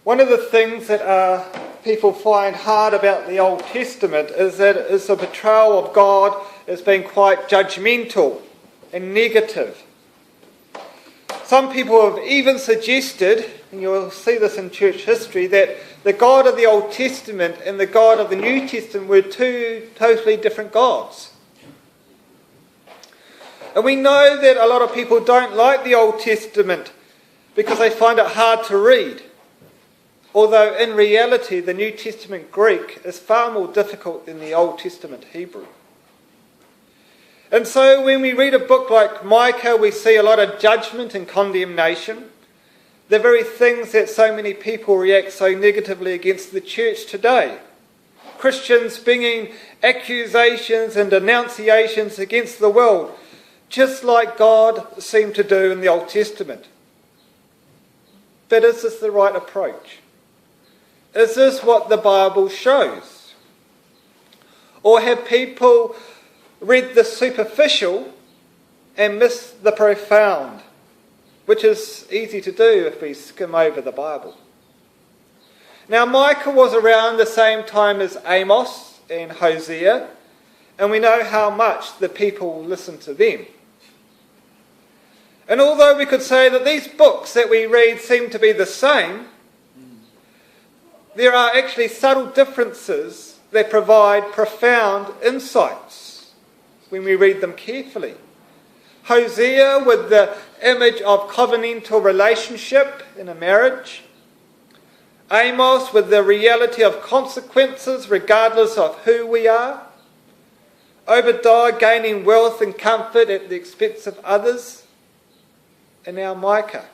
One of the things that people find hard about the Old Testament is that it's a portrayal of God as being quite judgmental and negative. Some people have even suggested, and you'll see this in church history, that the God of the Old Testament and the God of the New Testament were two totally different gods. And we know that a lot of people don't like the Old Testament because they find it hard to read. Although in reality the New Testament Greek is far more difficult than the Old Testament Hebrew. And so when we read a book like Micah, we see a lot of judgment and condemnation. The very things that so many people react so negatively against the church today. Christians bringing accusations and denunciations against the world, just like God seemed to do in the Old Testament. But is this the right approach? Is this what the Bible shows? Or have people read the superficial and missed the profound, which is easy to do if we skim over the Bible? Now, Micah was around the same time as Amos and Hosea, and we know how much the people listened to them. And although we could say that these books that we read seem to be the same, there are actually subtle differences that provide profound insights when we read them carefully. Hosea with the image of covenantal relationship in a marriage. Amos with the reality of consequences regardless of who we are. Obadiah gaining wealth and comfort at the expense of others. And now Micah.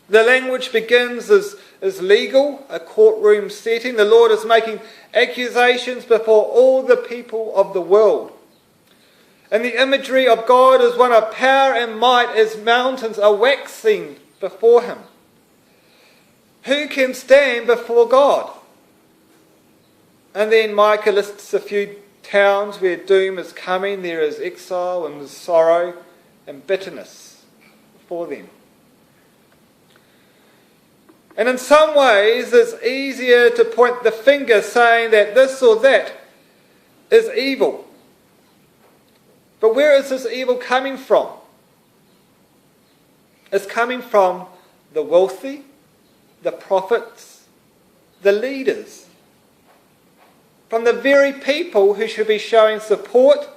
The language begins as legal, a courtroom setting. The Lord is making accusations before all the people of the world. And the imagery of God is one of power and might as mountains are waxing before him. Who can stand before God? And then Micah lists a few towns where doom is coming. There is exile and sorrow and bitterness for them. And in some ways it's easier to point the finger saying that this or that is evil. But where is this evil coming from? It's coming from the wealthy, the prophets, the leaders. From the very people who should be showing support,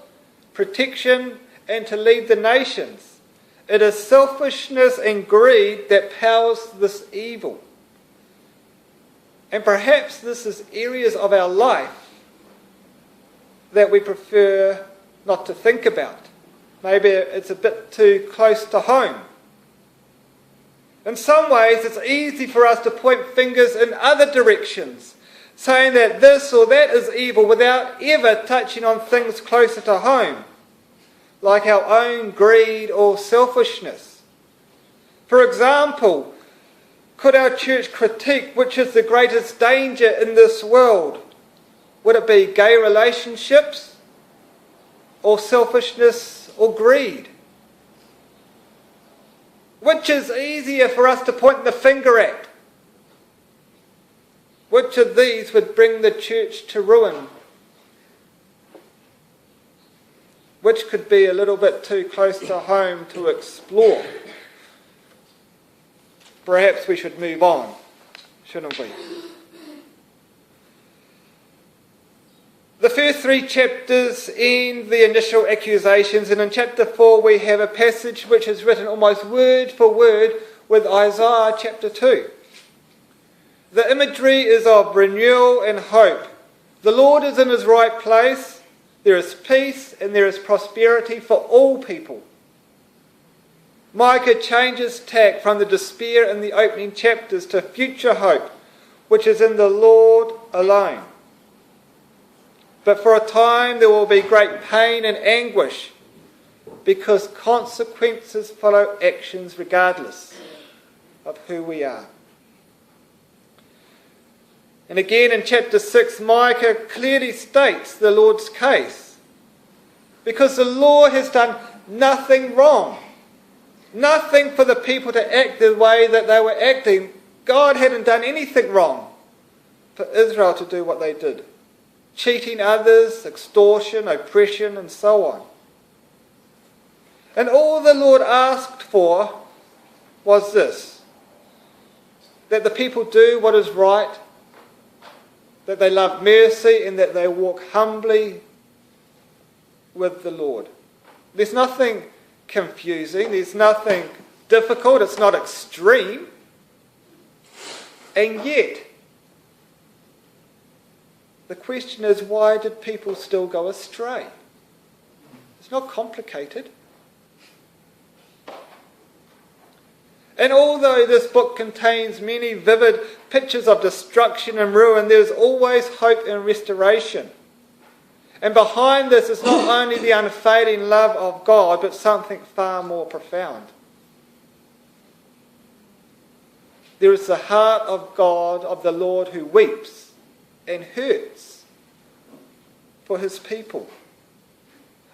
protection, and to lead the nations. It is selfishness and greed that powers this evil. And perhaps this is areas of our life that we prefer not to think about. Maybe it's a bit too close to home. In some ways, it's easy for us to point fingers in other directions, saying that this or that is evil without ever touching on things closer to home, like our own greed or selfishness. For example, could our church critique which is the greatest danger in this world? Would it be gay relationships, or selfishness, or greed? Which is easier for us to point the finger at? Which of these would bring the church to ruin? Which could be a little bit too close to home to explore? Perhaps we should move on, shouldn't we? The first 3 chapters end the initial accusations, and in chapter 4 we have a passage which is written almost word for word with Isaiah chapter 2. The imagery is of renewal and hope. The Lord is in his right place. There is peace and there is prosperity for all people. Micah changes tack from the despair in the opening chapters to future hope, which is in the Lord alone. But for a time there will be great pain and anguish because consequences follow actions regardless of who we are. And again in chapter 6, Micah clearly states the Lord's case. Because the Lord has done nothing wrong. Nothing for the people to act the way that they were acting God hadn't done anything wrong for Israel to do what they did. Cheating others, extortion, oppression, and so on. And all the Lord asked for was this: that the people do what is right, that they love mercy, and that they walk humbly with the Lord. There's nothing confusing, there's nothing difficult, it's not extreme. And yet, the question is, why did people still go astray? It's not complicated. And although this book contains many vivid pictures of destruction and ruin, there's always hope and restoration. And behind this is not only the unfading love of God, but something far more profound. There is the heart of God, of the Lord, who weeps and hurts for his people.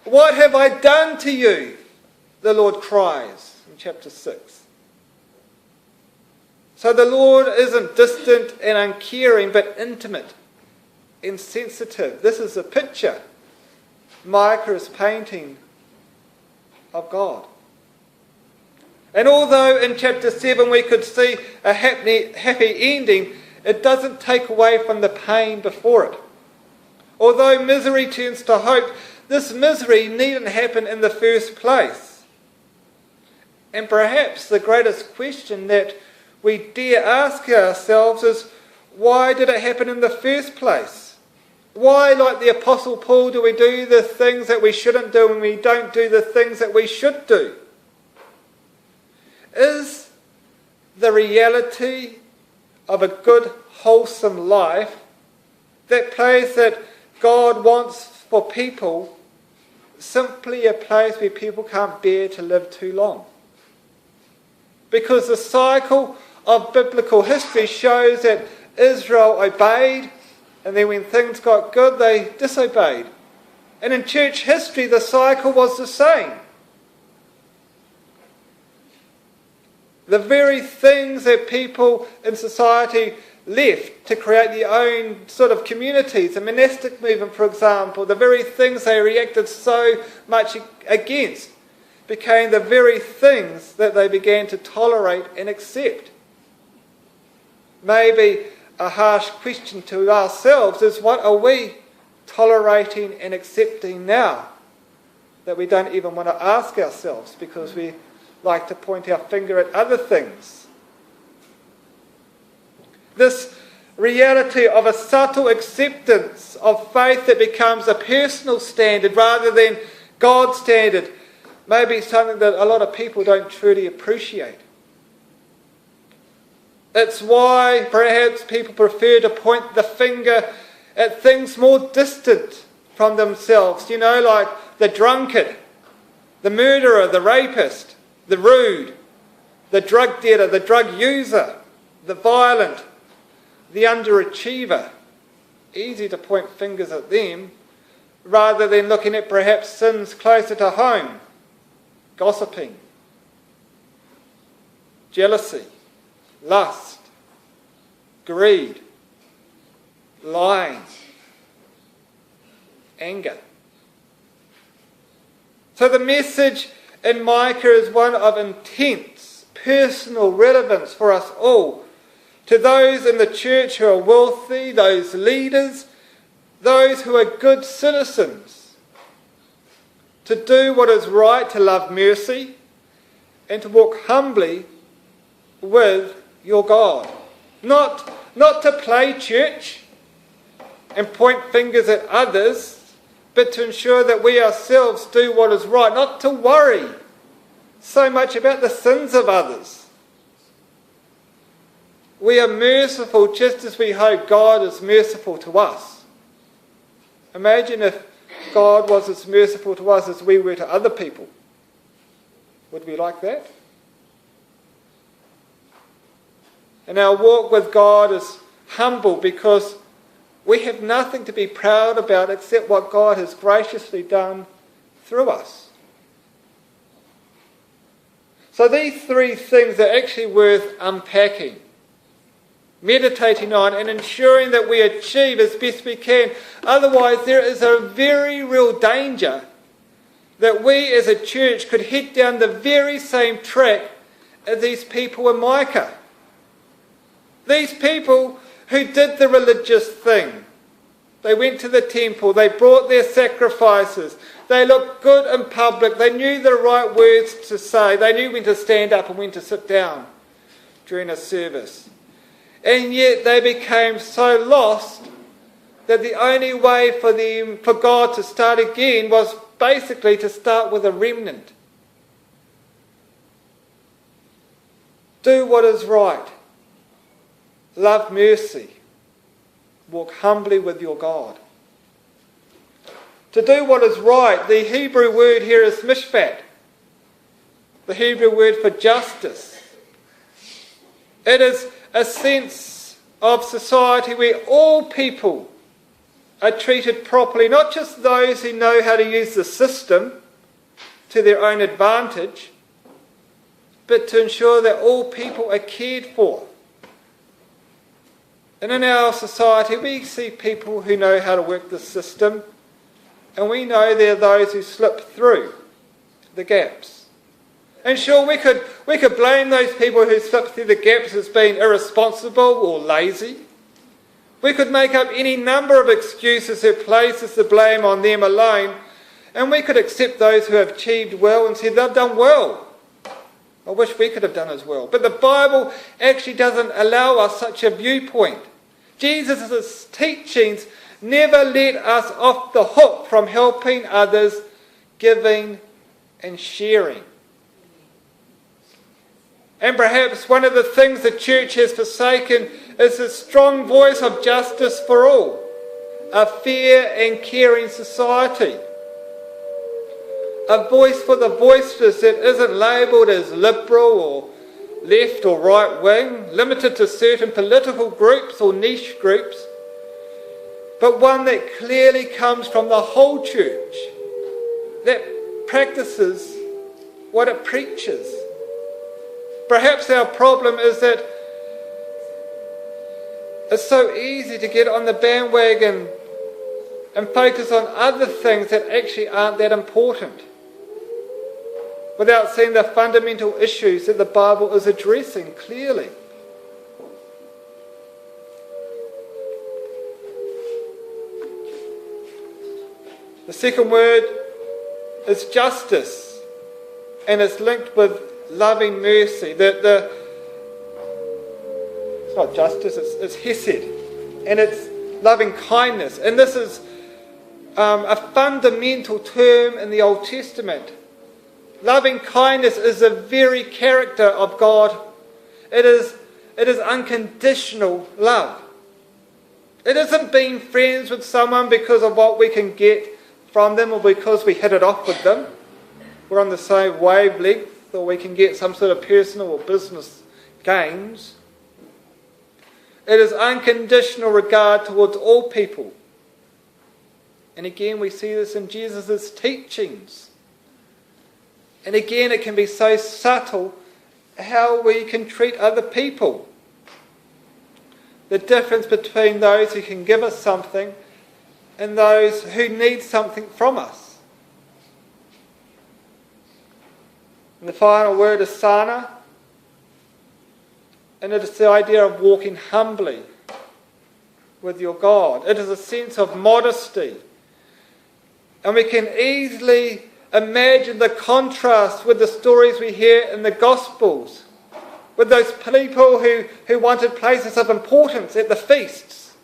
What have I done to you? The Lord cries in chapter 6. So the Lord isn't distant and uncaring, but intimate and sensitive. This is a picture Micah is painting of God. And although in chapter 7 we could see a happy ending, it doesn't take away from the pain before it. Although misery turns to hope, this misery needn't happen in the first place. And perhaps the greatest question that we dare ask ourselves is, why did it happen in the first place? Why, like the Apostle Paul, do we do the things that we shouldn't do and we don't do the things that we should do? Is the reality of a good, wholesome life, that place that God wants for people, simply a place where people can't bear to live too long? Because the cycle of biblical history shows that Israel obeyed, and then when things got good, they disobeyed. And in church history, the cycle was the same. The very things that people in society left to create their own sort of communities, the monastic movement, for example, the very things they reacted so much against became the very things that they began to tolerate and accept. Maybe a harsh question to ourselves is, what are we tolerating and accepting now that we don't even want to ask ourselves because we like to point our finger at other things? This reality of a subtle acceptance of faith that becomes a personal standard rather than God's standard may be something that a lot of people don't truly appreciate. It's why perhaps people prefer to point the finger at things more distant from themselves, like the drunkard, the murderer, the rapist, the rude, the drug dealer, the drug user, the violent, the underachiever. Easy to point fingers at them rather than looking at perhaps sins closer to home: gossiping, jealousy, lust, greed, lying, anger. So the message in Micah is one of intense personal relevance for us all, to those in the church who are wealthy, those leaders, those who are good citizens, to do what is right, to love mercy, and to walk humbly with your God. Not to play church and point fingers at others, but to ensure that we ourselves do what is right, not to worry so much about the sins of others. We are merciful just as we hope God is merciful to us. Imagine if God was as merciful to us as we were to other people. Would we like that? And our walk with God is humble because we have nothing to be proud about except what God has graciously done through us. So these three things are actually worth unpacking. meditating on, and ensuring that we achieve as best we can. Otherwise, there is a very real danger that we as a church could head down the very same track as these people in Micah. These people who did the religious thing. They went to the temple, they brought their sacrifices, they looked good in public, they knew the right words to say, they knew when to stand up and when to sit down during a service. And yet they became so lost that the only way for God to start again was basically to start with a remnant. Do what is right. Love mercy. Walk humbly with your God. To do what is right, the Hebrew word here is mishpat, the Hebrew word for justice. It is a sense of society where all people are treated properly, not just those who know how to use the system to their own advantage, but to ensure that all people are cared for. And in our society, we see people who know how to work the system, and we know there are those who slip through the gaps. And sure, we could blame those people who slip through the gaps as being irresponsible or lazy. We could make up any number of excuses that places the blame on them alone, and we could accept those who have achieved well and say they've done well. I wish we could have done as well. But the Bible actually doesn't allow us such a viewpoint. Jesus' teachings never let us off the hook from helping others, giving and sharing. And perhaps one of the things the church has forsaken is a strong voice of justice for all, a fair and caring society. A voice for the voiceless that isn't labelled as liberal or left or right wing, limited to certain political groups or niche groups, but one that clearly comes from the whole church, that practices what it preaches. Perhaps our problem is that it's so easy to get on the bandwagon and focus on other things that actually aren't that important, without seeing the fundamental issues that the Bible is addressing clearly. The second word is justice, and it's linked with loving mercy. It's not justice, it's hesed, and it's loving kindness. And this is a fundamental term in the Old Testament. Loving kindness is the very character of God. It is unconditional love. It isn't being friends with someone because of what we can get from them or because we hit it off with them. We're on the same wavelength, or we can get some sort of personal or business gains. It is unconditional regard towards all people. And again, we see this in Jesus' teachings. And again, it can be so subtle how we can treat other people. The difference between those who can give us something and those who need something from us. And the final word is sana. And it is the idea of walking humbly with your God. It is a sense of modesty. And we can easily imagine the contrast with the stories we hear in the Gospels, with those people who wanted places of importance at the feasts,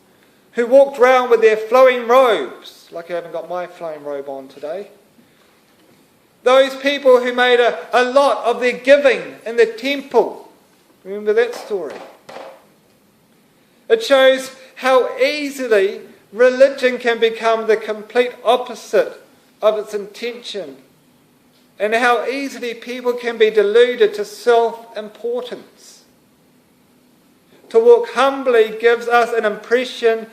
who walked round with their flowing robes, like I haven't got my flowing robe on today. Those people who made a lot of their giving in the temple. Remember that story? It shows how easily religion can become the complete opposite of its intention, and how easily people can be deluded to self-importance. To walk humbly gives us an impression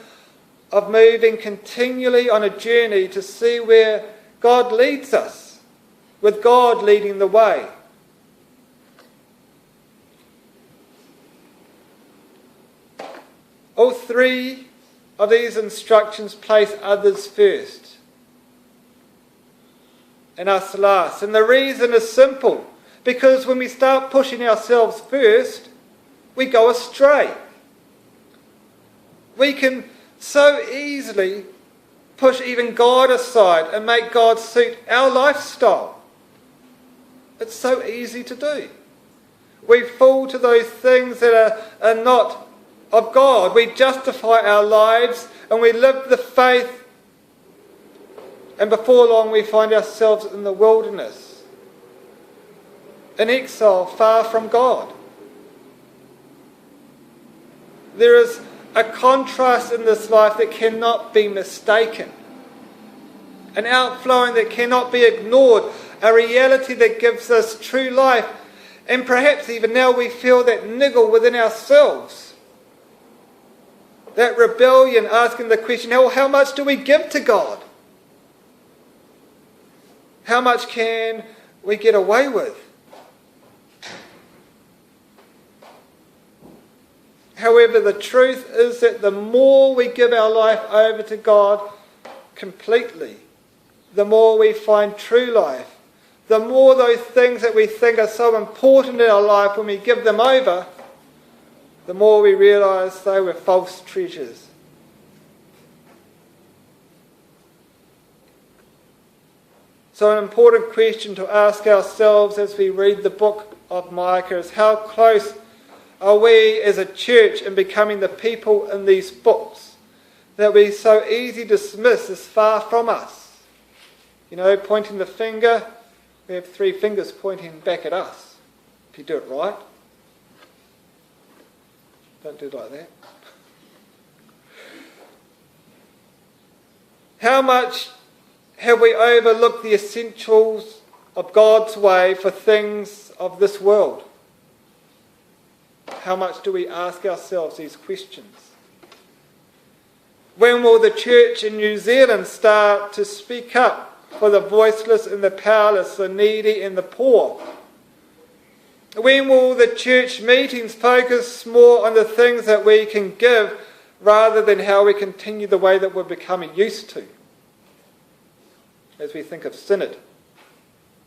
of moving continually on a journey to see where God leads us, with God leading the way. All three of these instructions place others first and us last. And the reason is simple. Because when we start pushing ourselves first, we go astray. We can so easily push even God aside and make God suit our lifestyle. It's so easy to do. We fall to those things that are not of God. We justify our lives and we live the faith, and before long we find ourselves in the wilderness, in exile, far from God. There is a contrast in this life that cannot be mistaken, an outflowing that cannot be ignored, a reality that gives us true life. And perhaps even now we feel that niggle within ourselves, that rebellion, asking the question, how much do we give to God? How much can we get away with? However, the truth is that the more we give our life over to God completely, the more we find true life. The more those things that we think are so important in our life, when we give them over, the more we realise they were false treasures. So an important question to ask ourselves as we read the book of Micah is, how close are we as a church in becoming the people in these books that we so easily dismiss as far from us? You know, pointing the finger, we have three fingers pointing back at us, if you do it right. Don't do it like that. How much have we overlooked the essentials of God's way for things of this world? How much do we ask ourselves these questions? When will the church in New Zealand start to speak up for the voiceless and the powerless, the needy and the poor? When will the church meetings focus more on the things that we can give rather than how we continue the way that we're becoming used to? As we think of Synod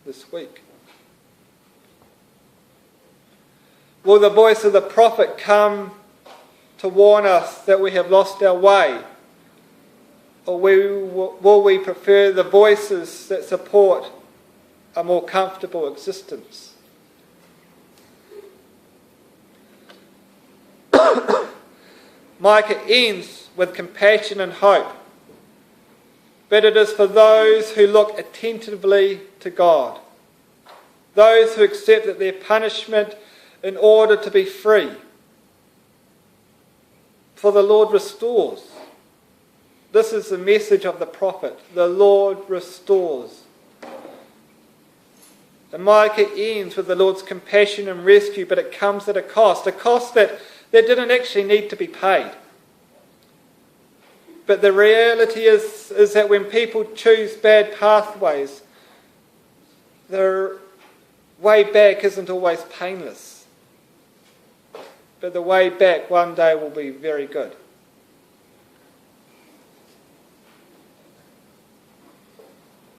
this week. Will the voice of the prophet come to warn us that we have lost our way? Or will we prefer the voices that support a more comfortable existence? Micah ends with compassion and hope. But it is for those who look attentively to God, those who accept that their punishment in order to be free. For the Lord restores. This is the message of the prophet. The Lord restores. And Micah ends with the Lord's compassion and rescue, but it comes at a cost that didn't actually need to be paid. But the reality is that when people choose bad pathways, their way back isn't always painless. But the way back one day will be very good.